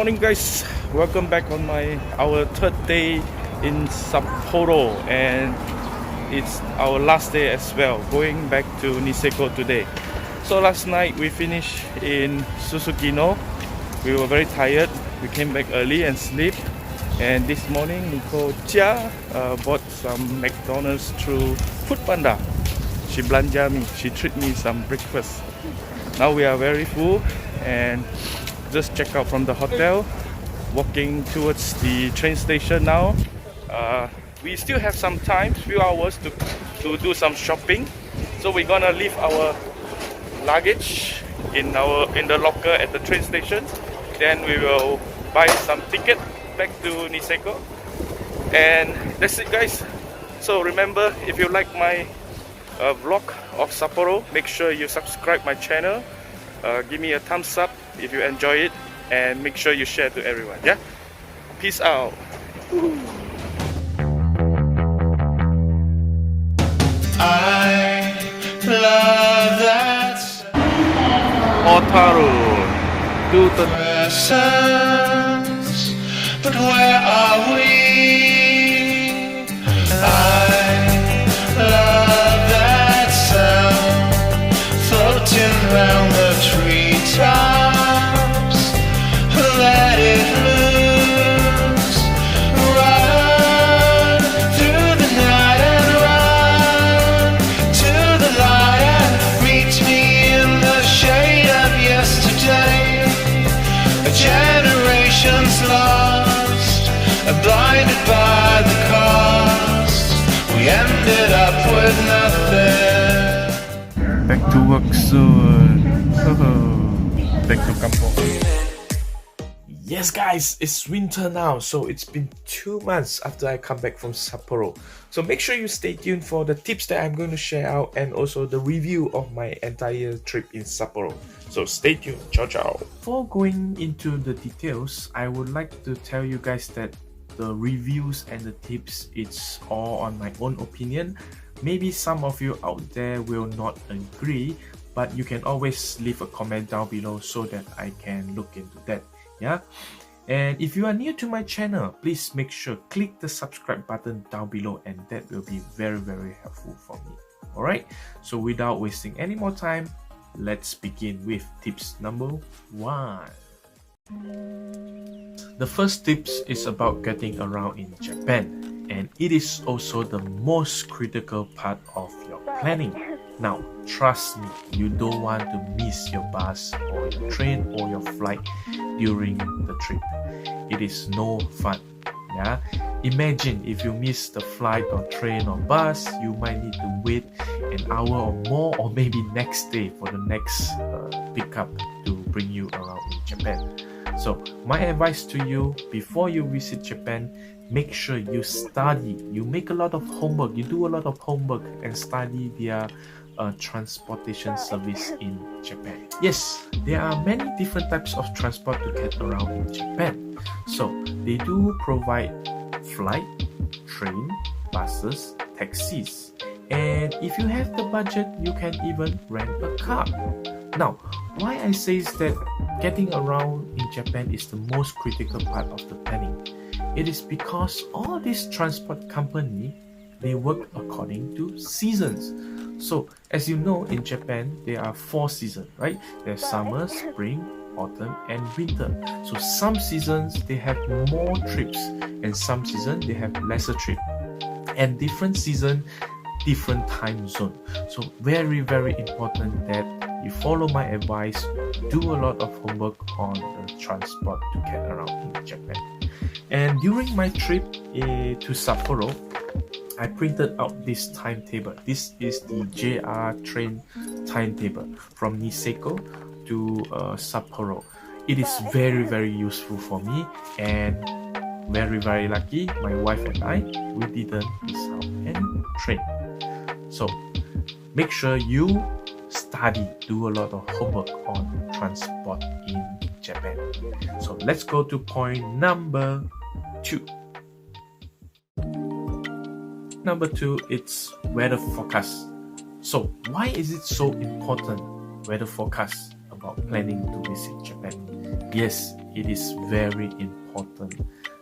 morning, guys. Welcome back on our third day in Sapporo, and it's our last day as well, going back to Niseko today. So last night we finished in Susukino. We were very tired. We came back early and sleep. And this morning Nico Chia bought some McDonald's through Foodpanda. She belanja me. She treat me some breakfast. Now we are very full and just check out from the hotel, walking towards the train station now. We still have some time, few hours to do some shopping. So we're gonna leave our luggage in the locker at the train station. Then we will buy some ticket back to Niseko. And that's it, guys. So remember, if you like my vlog of Sapporo, make sure you subscribe my channel. Give me a thumbs up if you enjoy it, and make sure you share to everyone. Yeah, peace out. I love that Otaru to the presence, but where are we? I love that sound floating round the treetops. Let it loose, run through the night and run to the light and meet me in the shade of yesterday. A generation's lost, blinded by the cost. We ended up with nothing. back to work soon. Back to kampong. Yes guys, it's winter now, so it's been 2 months after I come back from Sapporo. So make sure you stay tuned for the tips that I'm going to share out, and also the review of my entire trip in Sapporo. So stay tuned. Ciao ciao. Before going into the details, I would like to tell you guys that the reviews and the tips, it's all on my own opinion. Maybe some of you out there will not agree, but you can always leave a comment down below so that I can look into that. Yeah, and if you are new to my channel, please make sure click the subscribe button down below, and that will be very helpful for me. All right, so without wasting any more time, let's begin with tips number 1. The first tips is about getting around in Japan, and it is also the most critical part of your planning. Now, trust me, you don't want to miss your bus or your train or your flight during the trip. It is no fun. Yeah, imagine if you miss the flight or train or bus, you might need to wait an hour or more, or maybe next day for the next pickup to bring you around in Japan. So my advice to you, before you visit Japan, make sure you study, you make a lot of homework, you do a lot of homework and study their transportation service in Japan. Yes, there are many different types of transport to get around in Japan. So they do provide flight, train, buses, taxis, and if you have the budget, you can even rent a car. Now, why I say is that getting around in Japan is the most critical part of the planning. It is because all these transport company, they work according to seasons. So as you know, in Japan there are 4 seasons, right? There's summer, spring, autumn and winter. So some seasons they have more trips, and some seasons they have lesser trips, and different season, different time zone. So very important that you follow my advice, do a lot of homework on the transport to get around in Japan. And during my trip to Sapporo, I printed out this timetable. This is the JR train timetable from Niseko to Sapporo. It is very useful for me, and very lucky my wife and I, we didn't miss out any train. So make sure you study, do a lot of homework on transport in Japan. So let's go to point number 2. Number 2, it's weather forecast. So why is it so important, weather forecast? about planning to visit Japan. Yes, it is very important.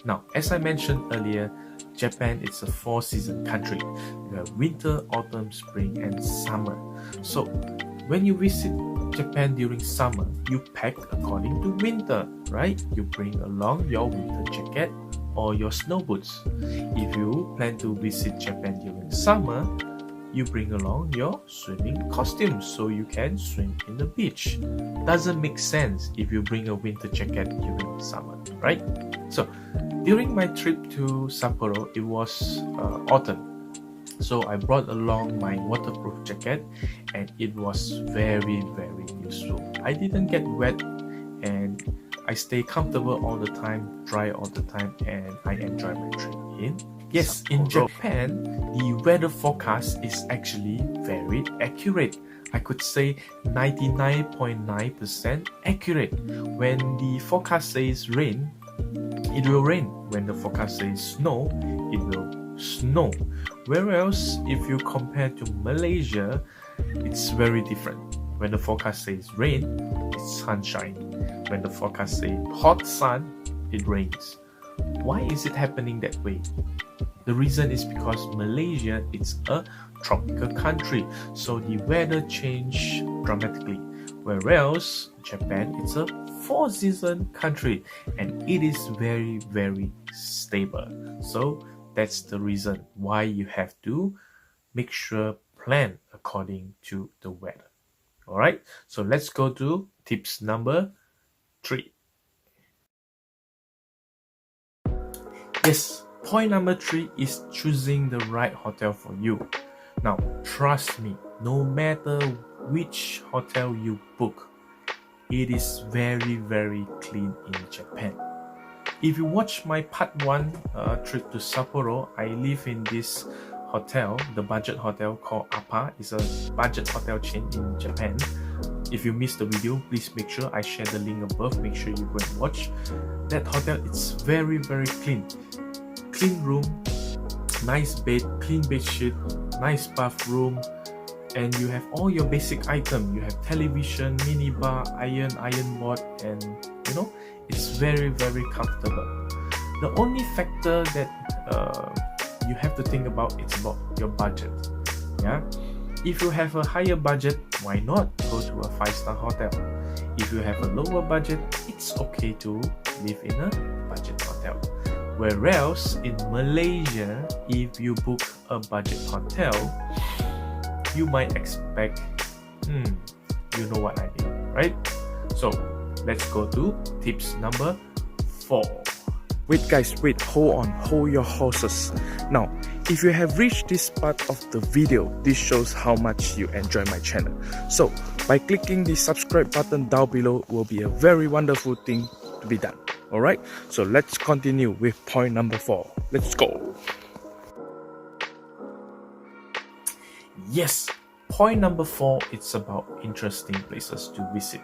Now, as I mentioned earlier, Japan is a 4-season country. You have winter, autumn, spring, and summer. So, when you visit Japan during summer, you pack according to winter, right? You bring along your winter jacket or your snow boots. If you plan to visit Japan during summer, you bring along your swimming costume so you can swim in the beach. Doesn't make sense if you bring a winter jacket during summer, right? So, during my trip to Sapporo, it was autumn. So I brought along my waterproof jacket and it was very useful. I didn't get wet and I stay comfortable all the time, dry all the time, and I enjoy my trip in Yes, Sapporo. In Japan, the weather forecast is actually very accurate. I could say 99.9% accurate. When the forecast says rain, it will rain. When the forecast says snow, it will snow. Whereas if you compare to Malaysia, it's very different. When the forecast says rain, it's sunshine. When the forecast says hot sun, it rains. Why is it happening that way? The reason is because Malaysia is a tropical country, so the weather change dramatically. Whereas Japan is a 4-season country and it is very stable. So that's the reason why you have to make sure plan according to the weather. Alright, so let's go to tips number 3. Yes, point number 3 is choosing the right hotel for you. Now, trust me, no matter which hotel you book, it is very clean in Japan. If you watch my part 1 trip to Sapporo, I live in this hotel, the budget hotel called APA. It's a budget hotel chain in Japan. If you missed the video, please make sure I share the link above. Make sure you go and watch. That hotel, it's very clean. Clean room, nice bed, clean bed sheet, nice bathroom, and you have all your basic items. You have television, mini bar, iron board, and you know, it's very comfortable. The only factor that you have to think about is about your budget. Yeah, if you have a higher budget, why not go to a 5-star hotel? If you have a lower budget, it's okay to live in a budget hotel. Whereas in Malaysia, if you book a budget hotel, you might expect, you know what I mean, right? So let's go to tips number 4. Wait guys, wait, hold your horses. Now, if you have reached this part of the video, this shows how much you enjoy my channel. So, by clicking the subscribe button down below will be a very wonderful thing to be done. Alright, so let's continue with point number 4. Let's go. Yes, point number 4, it's about interesting places to visit.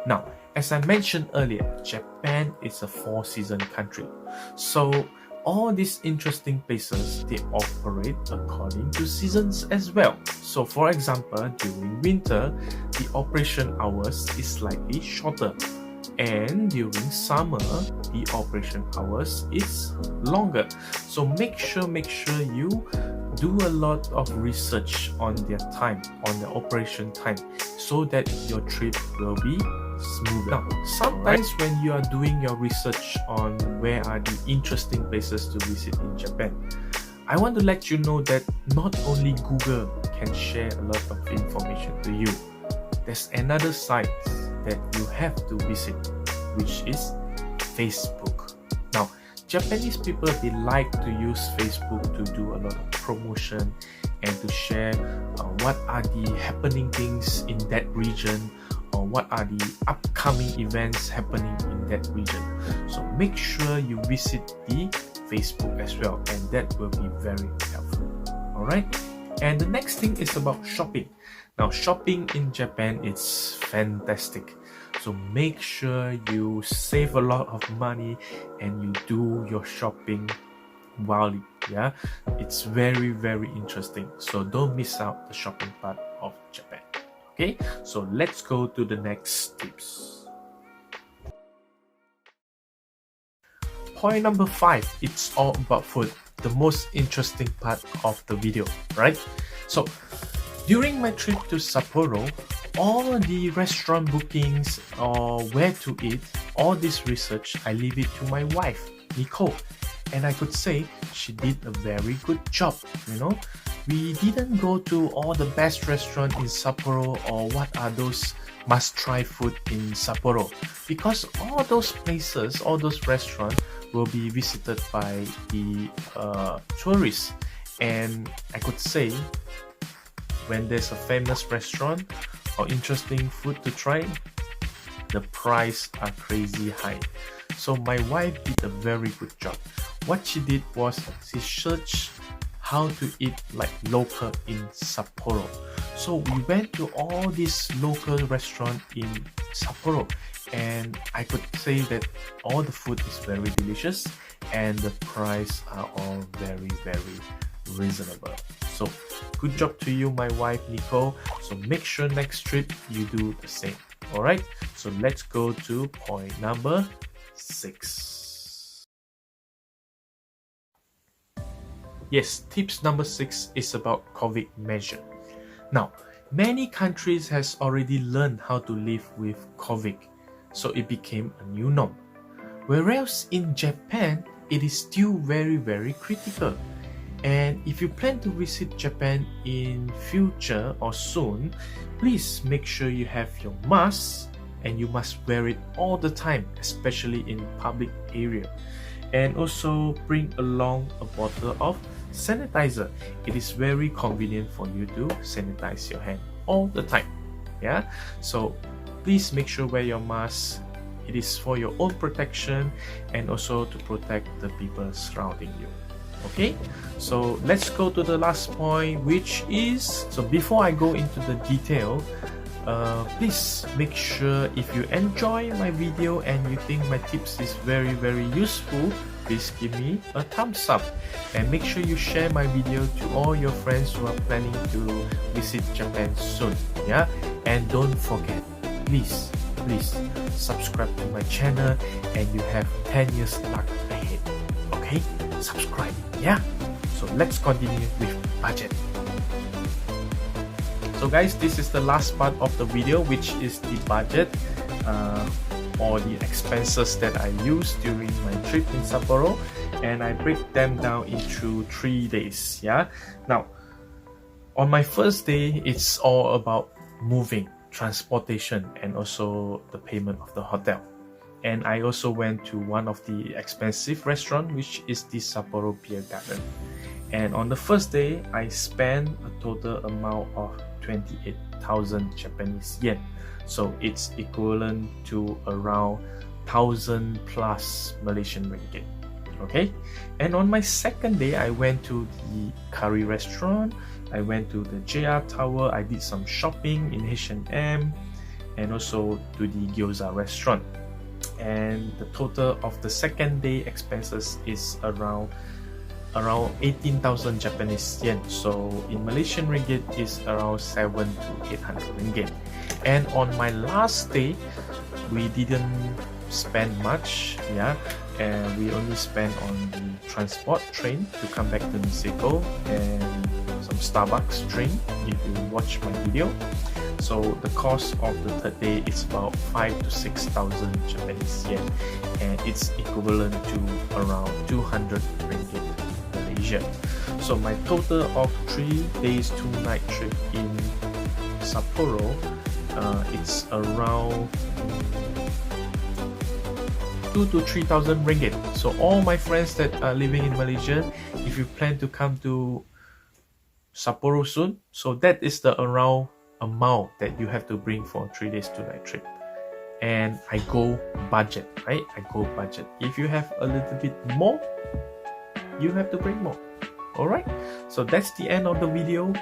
Now, as I mentioned earlier, Japan is a 4-season country. So all these interesting places, they operate according to seasons as well. So for example, during winter, the operation hours is slightly shorter. And during summer, the operation hours is longer. So make sure you do a lot of research on their time, on the operation time, so that your trip will be smooth. Now, sometimes when you are doing your research on where are the interesting places to visit in Japan, I want to let you know that not only Google can share a lot of information to you. There's another site that you have to visit, which is Facebook. Now, Japanese people, they like to use Facebook to do a lot of promotion and to share what are the happening things in that region, or what are the upcoming events happening in that region. So make sure you visit the Facebook as well, and that will be very helpful. Alright, and the next thing is about shopping. Now, shopping in Japan is fantastic. So make sure you save a lot of money and you do your shopping wildly. Yeah, it's very interesting. So don't miss out the shopping part of Japan. Okay, so let's go to the next tips. Point number 5, it's all about food, the most interesting part of the video, right? So during my trip to Sapporo, all the restaurant bookings or where to eat, all this research, I leave it to my wife, Nicole. And I could say she did a very good job, you know. We didn't go to all the best restaurants in Sapporo or what are those must-try food in Sapporo, because all those places, all those restaurants will be visited by the tourists. And I could say when there's a famous restaurant or interesting food to try, the price are crazy high. So my wife did a very good job. What she did was she searched how to eat like local in Sapporo. So we went to all these local restaurants in Sapporo, and I could say that all the food is very delicious and the price are all very reasonable. So good job to you, my wife Nicole. So make sure next trip you do the same. Alright, so let's go to point number 6. Yes, tips number 6 is about COVID measure. Now, many countries has already learned how to live with COVID, so it became a new norm. Whereas in Japan, it is still very critical. And if you plan to visit Japan in future or soon, please make sure you have your mask and you must wear it all the time, especially in public area. And also bring along a bottle of sanitizer. It is very convenient for you to sanitize your hand all the time. Yeah, so please make sure wear your mask. It is for your own protection and also to protect the people surrounding you. Okay, so let's go to the last point, which is, so before I go into the detail, please make sure if you enjoy my video and you think my tips is very useful, please give me a thumbs up and make sure you share my video to all your friends who are planning to visit Japan soon. Yeah, and don't forget, please subscribe to my channel and you have 10 years luck ahead. Okay, subscribe. Yeah, so let's continue with budget. So guys, this is the last part of the video, which is the budget or the expenses that I used during my trip in Sapporo, and I break them down into 3 days. Yeah, now on my first day, it's all about moving, transportation, and also the payment of the hotel. And I also went to one of the expensive restaurant, which is the Sapporo Beer Garden. And on the first day, I spent a total amount of 28,000 Japanese yen. So it's equivalent to around 1,000 plus Malaysian ringgit. Okay, and on my second day, I went to the curry restaurant. I went to the JR Tower. I did some shopping in H&M and also to the gyoza restaurant. And the total of the second day expenses is around 18,000 Japanese yen. So in Malaysian ringgit is around 700 to 800 ringgit. And on my last day, we didn't spend much, yeah, and we only spent on the transport train to come back to Niseko and some Starbucks train if you watch my video. So the cost of the third day is about 5,000 to 6,000 Japanese yen, and it's equivalent to around 200 ringgit Malaysia. So my total of 3 days 2 night trip in Sapporo, it's around 2,000 to 3,000 ringgit. So all my friends that are living in Malaysia, if you plan to come to Sapporo soon, so that is the around amount that you have to bring for 3 days 2 night trip. And I go budget, right? I go budget. If you have a little bit more, you have to bring more. Alright, so that's the end of the video.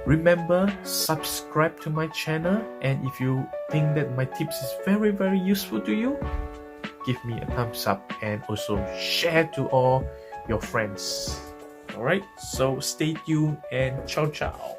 Remember, subscribe to my channel, and if you think that my tips is very useful to you, give me a thumbs up and also share to all your friends. Alright, so stay tuned and ciao ciao.